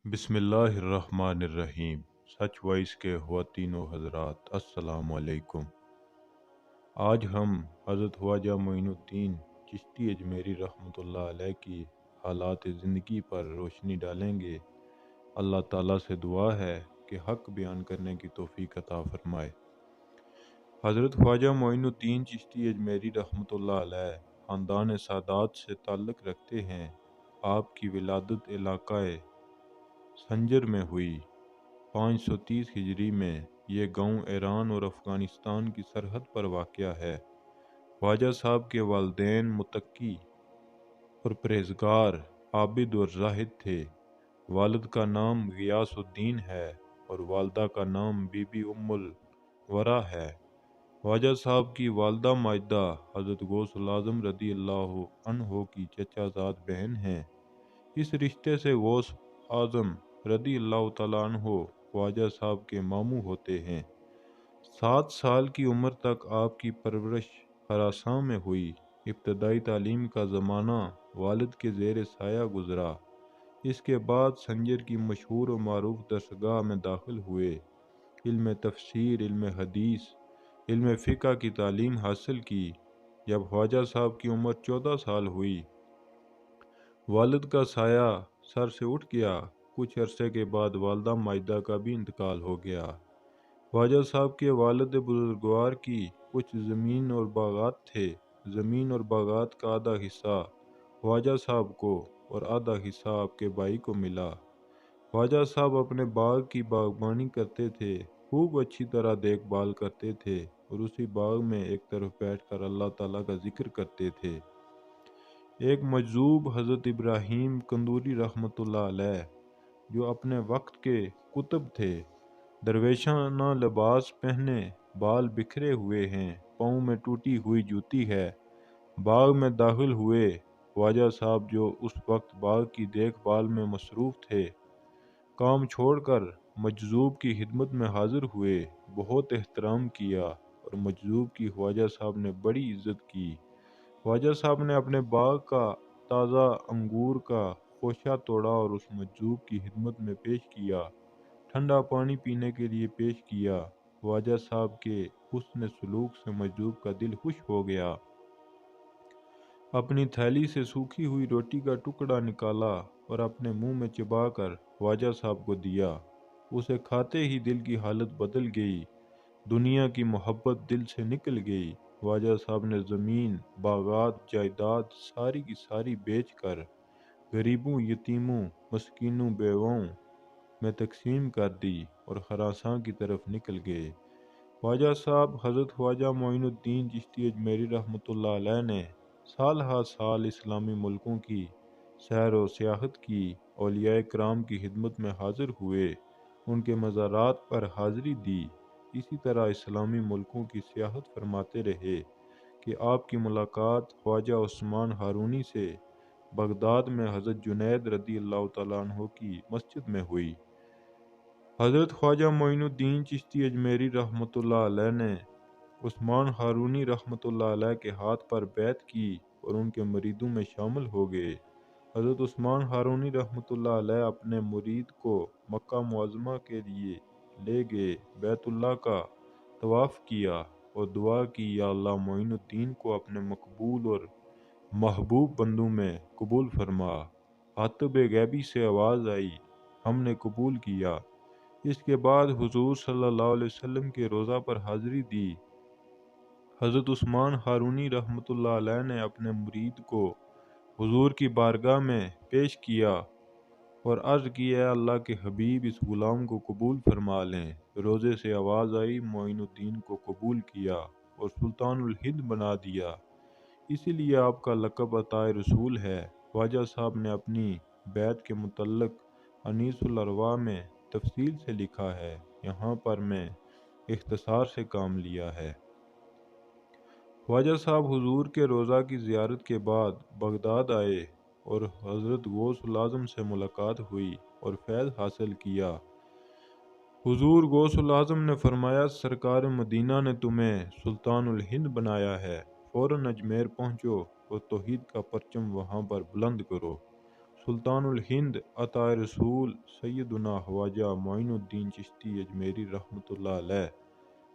بسم اللہ الرحمن الرحیم۔ سچ وائس کے خواتین و حضرات، السلام علیکم۔ آج ہم حضرت خواجہ معین الدین چشتی اجمیری رحمۃ اللہ علیہ کی حالات زندگی پر روشنی ڈالیں گے۔ اللہ تعالیٰ سے دعا ہے کہ حق بیان کرنے کی توفیق عطا فرمائے۔ حضرت خواجہ معین الدین چشتی اجمیری رحمۃ اللہ علیہ خاندان سادات سے تعلق رکھتے ہیں۔ آپ کی ولادت علاقہ سنجر میں ہوئی 530 ہجری میں۔ یہ گاؤں ایران اور افغانستان کی سرحد پر واقع ہے۔ خواجہ صاحب کے والدین متقی اور پرہیزگار، عابد اور زاہد تھے۔ والد کا نام غیاث الدین ہے اور والدہ کا نام بی بی ام الورا ہے۔ خواجہ صاحب کی والدہ ماجدہ حضرت غوث العظم رضی اللہ عنہ کی چچا زاد بہن ہیں۔ اس رشتے سے غوث اعظم رضی اللہ تعالیٰ عنہ خواجہ صاحب کے ماموں ہوتے ہیں۔ 7 سال کی عمر تک آپ کی پرورش خراساں میں ہوئی۔ ابتدائی تعلیم کا زمانہ والد کے زیر سایہ گزرا۔ اس کے بعد سنجر کی مشہور و معروف درسگاہ میں داخل ہوئے۔ علم تفسیر، علم حدیث، علم فقہ کی تعلیم حاصل کی۔ جب خواجہ صاحب کی عمر 14 سال ہوئی، والد کا سایہ سر سے اٹھ گیا۔ کچھ عرصے کے بعد والدہ ماجدہ کا بھی انتقال ہو گیا۔ خواجہ صاحب کے والد بزرگوار کی کچھ زمین اور باغات تھے۔ زمین اور باغات کا آدھا حصہ خواجہ صاحب کو اور آدھا حصہ آپ کے بھائی کو ملا۔ خواجہ صاحب اپنے باغ کی باغبانی کرتے تھے، خوب اچھی طرح دیکھ بھال کرتے تھے اور اسی باغ میں ایک طرف بیٹھ کر اللہ تعالیٰ کا ذکر کرتے تھے۔ ایک مجذوب حضرت ابراہیم قندوری رحمۃ اللہ علیہ، جو اپنے وقت کے قطب تھے، درویشانہ لباس پہنے، بال بکھرے ہوئے ہیں، پاؤں میں ٹوٹی ہوئی جوتی ہے، باغ میں داخل ہوئے۔ خواجہ صاحب جو اس وقت باغ کی دیکھ بھال میں مصروف تھے، کام چھوڑ کر مجذوب کی خدمت میں حاضر ہوئے۔ بہت احترام کیا اور مجذوب کی خواجہ صاحب نے بڑی عزت کی۔ خواجہ صاحب نے اپنے باغ کا تازہ انگور کا خوشہ توڑا اور اس مجذوب کی خدمت میں پیش کیا۔ ٹھنڈا پانی پینے کے لیے پیش کیا۔ خواجہ صاحب کے حسن سلوک سے مجذوب کا دل خوش ہو گیا۔ اپنی تھیلی سے سوکھی ہوئی روٹی کا ٹکڑا نکالا اور اپنے منہ میں چبا کر خواجہ صاحب کو دیا۔ اسے کھاتے ہی دل کی حالت بدل گئی، دنیا کی محبت دل سے نکل گئی۔ خواجہ صاحب نے زمین، باغات، جائیداد ساری کی ساری بیچ کر غریبوں، یتیموں، مسکینوں، بیواؤں میں تقسیم کر دی اور خراساں کی طرف نکل گئے۔ خواجہ صاحب حضرت خواجہ معین الدین چشتی اجمیری رحمۃ اللہ علیہ نے سال ہر سال اسلامی ملکوں کی سیر و سیاحت کی، اولیاء کرام کی خدمت میں حاضر ہوئے، ان کے مزارات پر حاضری دی۔ اسی طرح اسلامی ملکوں کی سیاحت فرماتے رہے کہ آپ کی ملاقات خواجہ عثمان ہارونی سے بغداد میں حضرت جنید رضی اللہ تعالیٰ عنہ کی مسجد میں ہوئی۔ حضرت خواجہ معین الدین چشتی اجمیری رحمۃ اللہ علیہ نے عثمان ہارونی رحمۃ اللہ علیہ کے ہاتھ پر بیعت کی اور ان کے مریدوں میں شامل ہو گئے۔ حضرت عثمان ہارونی رحمۃ اللہ علیہ اپنے مرید کو مکہ معظمہ کے لیے لے گئے، بیت اللہ کا طواف کیا اور دعا کی، یا اللہ معین الدین کو اپنے مقبول اور محبوب بندوں میں قبول فرما۔ حاتب غیبی سے آواز آئی، ہم نے قبول کیا۔ اس کے بعد حضور صلی اللہ علیہ وسلم کے روضہ پر حاضری دی۔ حضرت عثمان ہارونی رحمۃ اللہ علیہ نے اپنے مرید کو حضور کی بارگاہ میں پیش کیا اور عرض کی، اے اللہ کے حبیب، اس غلام کو قبول فرما لیں۔ روضے سے آواز آئی، معین الدین کو قبول کیا اور سلطان الہند بنا دیا۔ اسی لیے آپ کا لقب عطائے رسول ہے۔ خواجہ صاحب نے اپنی بیعت کے متعلق انیس الارواح میں تفصیل سے لکھا ہے، یہاں پر میں اختصار سے کام لیا ہے۔ خواجہ صاحب حضور کے روضہ کی زیارت کے بعد بغداد آئے اور حضرت غوث العظم سے ملاقات ہوئی اور فیض حاصل کیا۔ حضور غوث العظم نے فرمایا، سرکار مدینہ نے تمہیں سلطان الہند بنایا ہے، فوراً اجمیر پہنچو اور توحید کا پرچم وہاں پر بلند کرو۔ سلطان الہند عطا رسول سیدنا خواجہ معین الدین چشتی اجمیری رحمۃ اللہ علیہ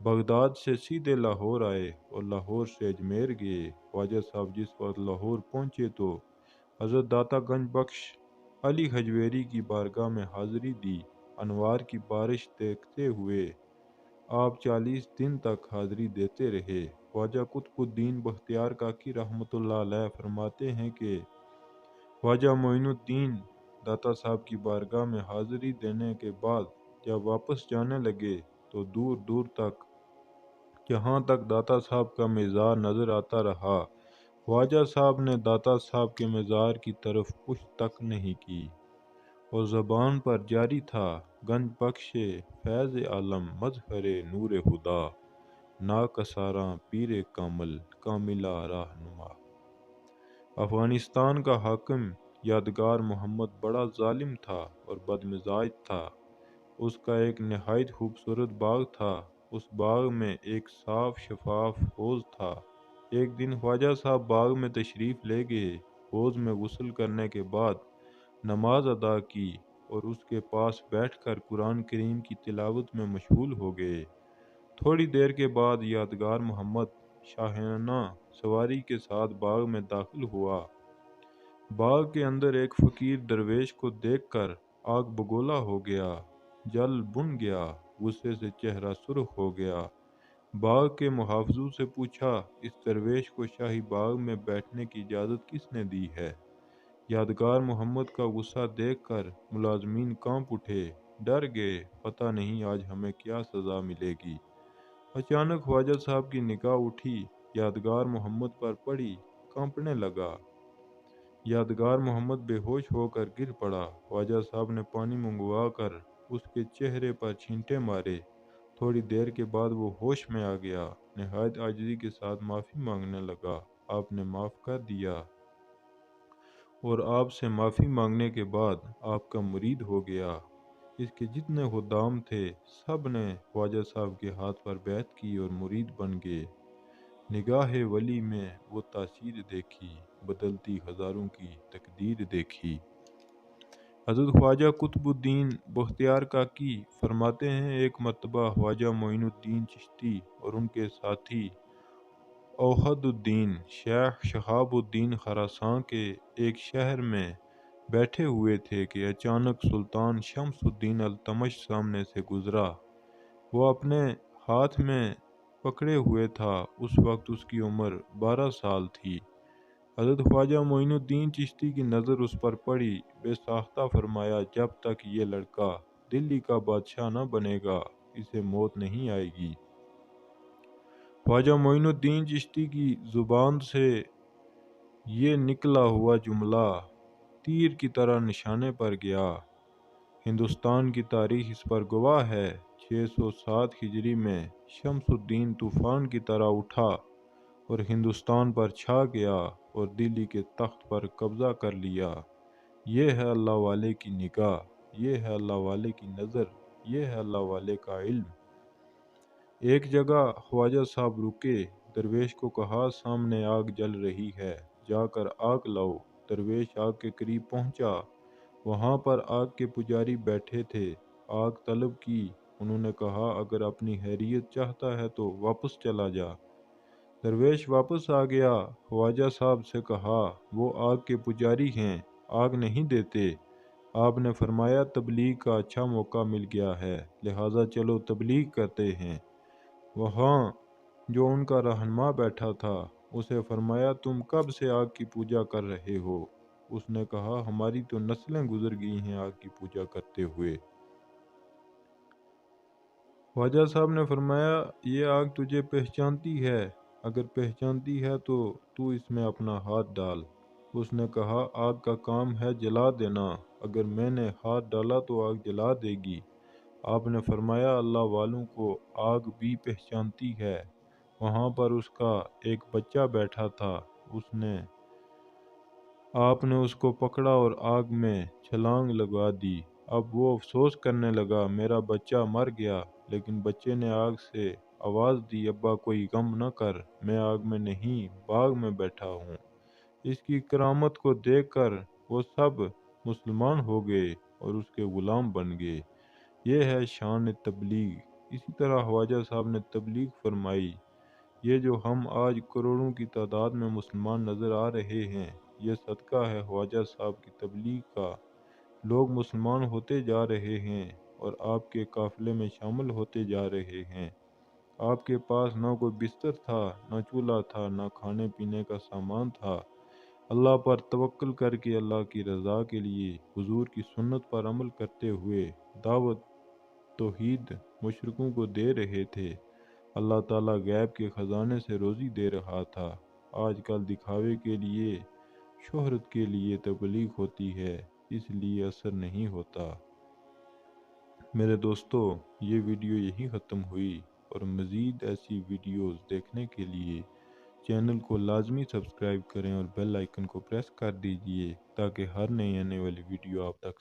بغداد سے سیدھے لاہور آئے اور لاہور سے اجمیر گئے۔ خواجہ صاحب جس وقت لاہور پہنچے تو حضرت داتا گنج بخش علی حجویری کی بارگاہ میں حاضری دی۔ انوار کی بارش دیکھتے ہوئے آپ 40 دن تک حاضری دیتے رہے۔ خواجہ قطب الدین بختیار کاکی رحمۃ اللہ علیہ فرماتے ہیں کہ خواجہ معین الدین داتا صاحب کی بارگاہ میں حاضری دینے کے بعد جب واپس جانے لگے تو دور دور تک جہاں تک داتا صاحب کا مزار نظر آتا رہا، خواجہ صاحب نے داتا صاحب کے مزار کی طرف پشت تک نہیں کی اور زبان پر جاری تھا، گنج بخش فیض عالم مظہر نور خدا، ناکساراں پیر کامل کاملہ رہنما۔ افغانستان کا حاکم یادگار محمد بڑا ظالم تھا اور بد مزاج تھا۔ اس کا ایک نہایت خوبصورت باغ تھا۔ اس باغ میں ایک صاف شفاف حوض تھا۔ ایک دن خواجہ صاحب باغ میں تشریف لے گئے، حوض میں غسل کرنے کے بعد نماز ادا کی اور اس کے پاس بیٹھ کر قرآن کریم کی تلاوت میں مشغول ہو گئے۔ تھوڑی دیر کے بعد یادگار محمد شاہانہ سواری کے ساتھ باغ میں داخل ہوا۔ باغ کے اندر ایک فقیر درویش کو دیکھ کر آگ بگولا ہو گیا، جل بن گیا، غصے سے چہرہ سرخ ہو گیا۔ باغ کے محافظوں سے پوچھا، اس درویش کو شاہی باغ میں بیٹھنے کی اجازت کس نے دی ہے؟ یادگار محمد کا غصہ دیکھ کر ملازمین کانپ اٹھے، ڈر گئے، پتہ نہیں آج ہمیں کیا سزا ملے گی۔ اچانک خواجہ صاحب کی نگاہ اٹھی، یادگار محمد پر پڑی، کانپنے لگا۔ یادگار محمد بے ہوش ہو کر گر پڑا۔ خواجہ صاحب نے پانی منگوا کر اس کے چہرے پر چھینٹے مارے۔ تھوڑی دیر کے بعد وہ ہوش میں آ گیا، نہایت عاجزی کے ساتھ معافی مانگنے لگا۔ آپ نے معاف کر دیا اور آپ سے معافی مانگنے کے بعد آپ کا مرید ہو گیا۔ اس کے جتنے خدام تھے سب نے خواجہ صاحب کے ہاتھ پر بیعت کی اور مرید بن گئے۔ نگاہ ولی میں وہ تاثیر دیکھی، بدلتی ہزاروں کی تقدیر دیکھی۔ حضرت خواجہ قطب الدین بختیار کاکی فرماتے ہیں، ایک مرتبہ خواجہ معین الدین چشتی اور ان کے ساتھی اوحد الدین شیخ شہاب الدین خراساں کے ایک شہر میں بیٹھے ہوئے تھے کہ اچانک سلطان شمس الدین التمش سامنے سے گزرا۔ وہ اپنے ہاتھ میں پکڑے ہوئے تھا، اس وقت اس کی عمر 12 سال تھی۔ حضرت خواجہ معین الدین چشتی کی نظر اس پر پڑی، بے ساختہ فرمایا، جب تک یہ لڑکا دلی کا بادشاہ نہ بنے گا اسے موت نہیں آئے گی۔ خواجہ معین الدین چشتی کی زبان سے یہ نکلا ہوا جملہ تیر کی طرح نشانے پر گیا۔ ہندوستان کی تاریخ اس پر گواہ ہے۔ 607 ہجری میں شمس الدین طوفان کی طرح اٹھا اور ہندوستان پر چھا گیا اور دلی کے تخت پر قبضہ کر لیا۔ یہ ہے اللہ والے کی نگاہ، یہ ہے اللہ والے کی نظر، یہ ہے اللہ والے کا علم۔ ایک جگہ خواجہ صاحب رکے، درویش کو کہا، سامنے آگ جل رہی ہے، جا کر آگ لاؤ۔ درویش آگ کے قریب پہنچا، وہاں پر آگ کے پجاری بیٹھے تھے۔ آگ طلب کی، انہوں نے کہا، اگر اپنی خیریت چاہتا ہے تو واپس چلا جا۔ درویش واپس آ گیا، خواجہ صاحب سے کہا، وہ آگ کے پجاری ہیں، آگ نہیں دیتے۔ آپ نے فرمایا، تبلیغ کا اچھا موقع مل گیا ہے، لہٰذا چلو تبلیغ کرتے ہیں۔ وہاں جو ان کا رہنما بیٹھا تھا، اسے فرمایا، تم کب سے آگ کی پوجا کر رہے ہو؟ اس نے کہا، ہماری تو نسلیں گزر گئی ہیں آگ کی پوجا کرتے ہوئے۔ خواجہ صاحب نے فرمایا، یہ آگ تجھے پہچانتی ہے؟ اگر پہچانتی ہے تو تو اس میں اپنا ہاتھ ڈال۔ اس نے کہا، آگ کا کام ہے جلا دینا، اگر میں نے ہاتھ ڈالا تو آگ جلا دے گی۔ آپ نے فرمایا، اللہ والوں کو آگ بھی پہچانتی ہے۔ وہاں پر اس کا ایک بچہ بیٹھا تھا، آپ نے اس کو پکڑا اور آگ میں چھلانگ لگا دی۔ اب وہ افسوس کرنے لگا، میرا بچہ مر گیا، لیکن بچے نے آگ سے آواز دی، ابا کوئی غم نہ کر، میں آگ میں نہیں باغ میں بیٹھا ہوں۔ اس کی کرامت کو دیکھ کر وہ سب مسلمان ہو گئے اور اس کے غلام بن گئے۔ یہ ہے شان تبلیغ۔ اسی طرح خواجہ صاحب نے تبلیغ فرمائی۔ یہ جو ہم آج کروڑوں کی تعداد میں مسلمان نظر آ رہے ہیں، یہ صدقہ ہے خواجہ صاحب کی تبلیغ کا۔ لوگ مسلمان ہوتے جا رہے ہیں اور آپ کے قافلے میں شامل ہوتے جا رہے ہیں۔ آپ کے پاس نہ کوئی بستر تھا، نہ چولہا تھا، نہ کھانے پینے کا سامان تھا۔ اللہ پر توکل کر کے اللہ کی رضا کے لیے حضور کی سنت پر عمل کرتے ہوئے دعوت توحید مشرکوں کو دے رہے تھے۔ اللہ تعالیٰ غیب کے خزانے سے روزی دے رہا تھا۔ آج کل دکھاوے کے لیے، شہرت کے لیے تبلیغ ہوتی ہے، اس لیے اثر نہیں ہوتا۔ میرے دوستو، یہ ویڈیو یہی ختم ہوئی، اور مزید ایسی ویڈیوز دیکھنے کے لیے چینل کو لازمی سبسکرائب کریں اور بیل آئیکن کو پریس کر دیجئے تاکہ ہر نئی آنے والی ویڈیو آپ تک